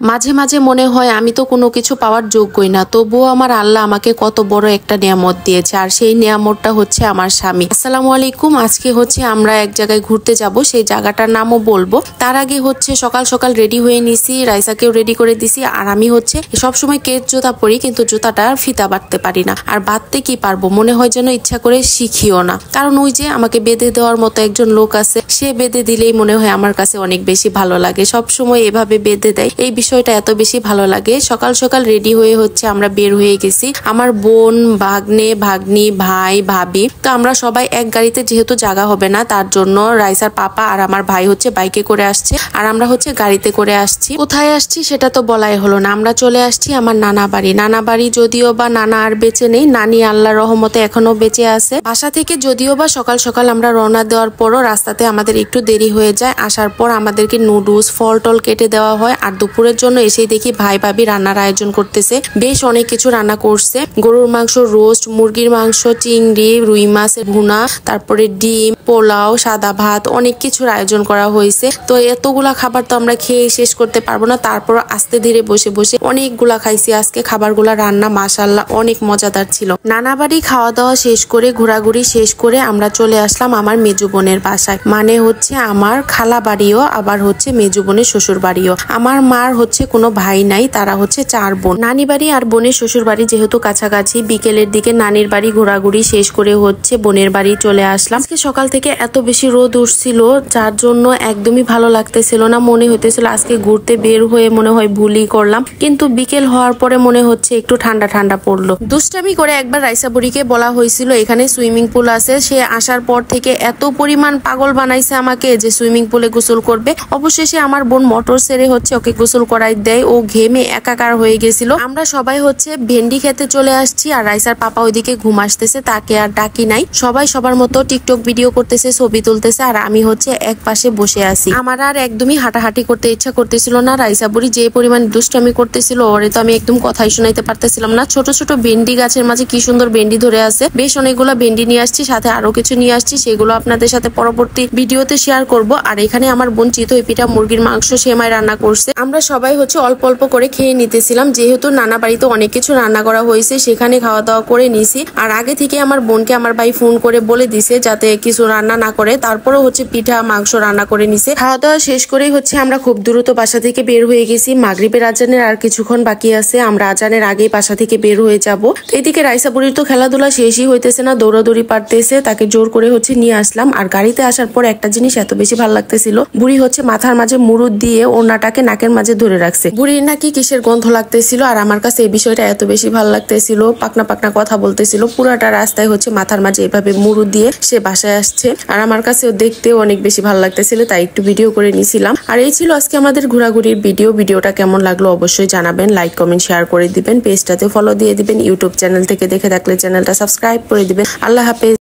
মাঝে মাঝে মনে হয় আমি তো কোনো কিছু পাওয়ার যোগ্যই না, তবুও আমার আল্লাহ আমাকে কত বড় একটা নিয়ামত দিয়েছে, আর সেই নিয়ামতটা হচ্ছে আমার স্বামী। আসসালামু আলাইকুম। আজকে হচ্ছে আমরা এক জায়গায় ঘুরতে যাব, সেই জায়গাটার নামও বলবো। তার আগে হচ্ছে সকাল সকাল রেডি হয়ে নিছি, রাইসাকেও রেডি করে দিছি। আর আমি হচ্ছে সবসময় কেট জুতা পরি, কিন্তু জুতাটা ফিতা বাঁধতে পারি না। আর বাঁধতে কি পারবো, মনে হয় যেন ইচ্ছা করে শিখিও না, কারণ ওই যে আমাকে বেঁধে দেওয়ার মতো একজন লোক আছে, সে বেঁধে দিলেই মনে হয় আমার কাছে অনেক বেশি ভালো লাগে। সবসময় এভাবে বেঁধে দেয়, এই বিষয়টা এত বেশি ভালো লাগে। সকাল সকাল রেডি হয়ে হচ্ছে আমরা বের হয়ে গেছি। আমার বোন, ভাগ্নে, ভাগ্নি, ভাই, ভাবি, তো আমরা সবাই এক গাড়িতে, যেহেতু জায়গা হবে না তার জন্য রাইসার পাপা আর আমার ভাই হচ্ছে বাইকে করে আসছে, আর আমরা হচ্ছে গাড়িতে করে আসছি। কোথায় আসছি সেটা তো বলাই হলো না, আমরা চলে আসছি আমার নানা বাড়ি। নানা বাড়ি যদিও বা নানা আর বেঁচে নেই, নানি আল্লাহর রহমতে এখনো বেঁচে আছে। বাসা থেকে যদিও বা সকাল সকাল আমরা রওনা দেওয়ার পরও রাস্তাতে আমাদের একটু দেরি হয়ে যায়। আসার পর আমাদেরকে নুডলস, ফল টল কেটে দেওয়া হয়। আর দুপুরের জন্য এসেই দেখি ভাই ভাবি রান্নার আয়োজন করতেছে, বেশ অনেক কিছু রান্না করছে। গরুর মাংস রোস্ট, মুরগির মাংস, চিংড়ি, রুই মাছের ভুনা, তারপরে ডিম, পোলাও, সাদা ভাত, অনেক কিছুর আয়োজন করা হয়েছে। তো এতগুলা খাবার তো আমরা খেয়ে শেষ করতে পারবো না, তারপর আস্তে ধীরে বসে বসে অনেকগুলা খাইছি আজকে। খাবারগুলা রান্না মাশাআল্লাহ অনেক মজাদার ছিল। নানা বাড়ি খাওয়া দাওয়া শেষ করে, ঘোরাঘুরি শেষ করে আমরা চলে আসলাম আমার মেজু বোনের বাসায়, মানে হচ্ছে আমার খালা বাড়িও, আবার হচ্ছে মেজু বোনের শ্বশুর বাড়িও। আমার মার হচ্ছে কোনো ভাই নাই, তারা হচ্ছে 4 বোন। নানি বাড়ি আর বোনের শ্বশুর বাড়ি যেহেতু কাছাকাছি, বিকেলের দিকে নানির বাড়ি ঘোরাঘুরি শেষ করে হচ্ছে বোনের বাড়ি চলে আসলাম। আজকে সকাল থেকে এত বেশি রোদ উঠছিল, যার জন্য একদমই ভালো লাগতেছিল না। মনে হইতেছিল আজকে ঘুরতে বের হয়ে মনে হয় ভুলই করলাম, কিন্তু বিকেল হওয়ার পরে মনে হচ্ছে একটু ঠান্ডা ঠান্ডা পড়লো। দুষ্টামি করে একবার রাইসা বুড়িকে বলা হয়েছিল এখানে সুইমিং পুল আছে, সে আসার পর থেকে এত পরিমাণ পাগল বানাইছে আমাকে যে সুইমিং পুলে গোসল করবে। অবশেষে আমার বোন মোটর ছেড়ে হচ্ছে ওকে গোসল করাই দেয়, ও ঘেমে একাকার হয়ে গেছিল। আমরা সবাই হচ্ছে ভেন্ডি খেতে চলে আসছি, আর রাইসার পাপা ওইদিকে ঘুম আসতেছে, তাকে আর ডাকি নাই। সবাই সবার মতো টিকটক ভিডিও করতেছে, ছবি তুলতেছে, আর আমি হচ্ছে এক পাশে বসে আছি। আমার আর একদমই হাঁটাহাঁটি করতে ইচ্ছা করতেছিল না। রাইসা বুড়ি যে পরিমাণ দুষ্টামি করতেছিল, ওরে তো আমি একদম কথাই শোনাইতে পারতেছিলাম না। ছোট ছোট ভেন্ডি গাছের মাঝে কি সুন্দর ভেন্ডি ধরে আছে, বেশ অনেকগুলো ভেন্ডি নিয়ে আসছি, সাথে আরো কিছু নিয়ে আসছি, সেগুলো আপনাদের সাথে পরবর্তী ভিডিওতে শেয়ার করব। আর এখানে আমার বোন চিতই পিঠা, মুরগির মাংস, সেমাই রান্না করছে। আমরা সবাই হচ্ছে অল্প অল্প করে খেয়ে নিতেছিলাম, যেহেতু নানা বাড়িতে অনেক কিছু রান্না করা হয়েছে, সেখানে খাওয়া দাওয়া করে নিছি। আর আগে থেকে আমার বোনকে আমার ভাই ফোন করে বলে দিছে যাতে কিছু রান্না না করে, তারপরেও হচ্ছে পিঠা মাংস রান্না করে নিছে। খাওয়া দাওয়া শেষ করেই হচ্ছে আমরা খুব দ্রুত বাসা থেকে বের হয়ে গেছি। মাগরিবের আজানের আর কিছুক্ষণ বাকি আছে, আমরা আজানের আগেই বাসা থেকে বের হয়ে যাব। এদিকে রাইসা বুড়ির তো খেলাধুলা শেষই হইতেছে না, দৌড়াদৌড়ি পারতেছে, তাকে জোর করে হচ্ছে নিয়ে আসলাম। আর গাড়িতে আসার পর একটা জিনিস এত বেশি ভালো লাগতেছিল, বুড়ি হচ্ছে মাথার মাঝে মুরুদ দিয়ে ওনাটাকে নাকের মাঝে ধরে রাখছে। বুড়ির নাকি কিসের গন্ধ লাগতেছিল, আর আমার কাছে এই বিষয়টা এত বেশি ভালো লাগতেছিল। পাকনা পাকনা কথা বলতেছিল, পুরাটা রাস্তায় হচ্ছে মাথার মাঝে এভাবে মুরুদ দিয়ে সে বাসায় আসছে, আর আমার কাছে দেখতেও অনেক বেশি ভালো লাগতেছিল, তাই একটু ভিডিও করে নিছিলাম। আর এই ছিল আজকে আমাদের ঘোরাঘুরির ভিডিও। ভিডিওটা কেমন লাগলো অবশ্যই জানাবেন, লাইক কমেন্ট শেয়ার করে দিবেন, পেজটাতে ফলো দিয়ে দিবেন, ইউটিউব চ্যানেল থেকে দেখে থাকলে চ্যানেলটা সাবস্ক্রাইব করে দিবেন। আল্লাহ হাফেজ।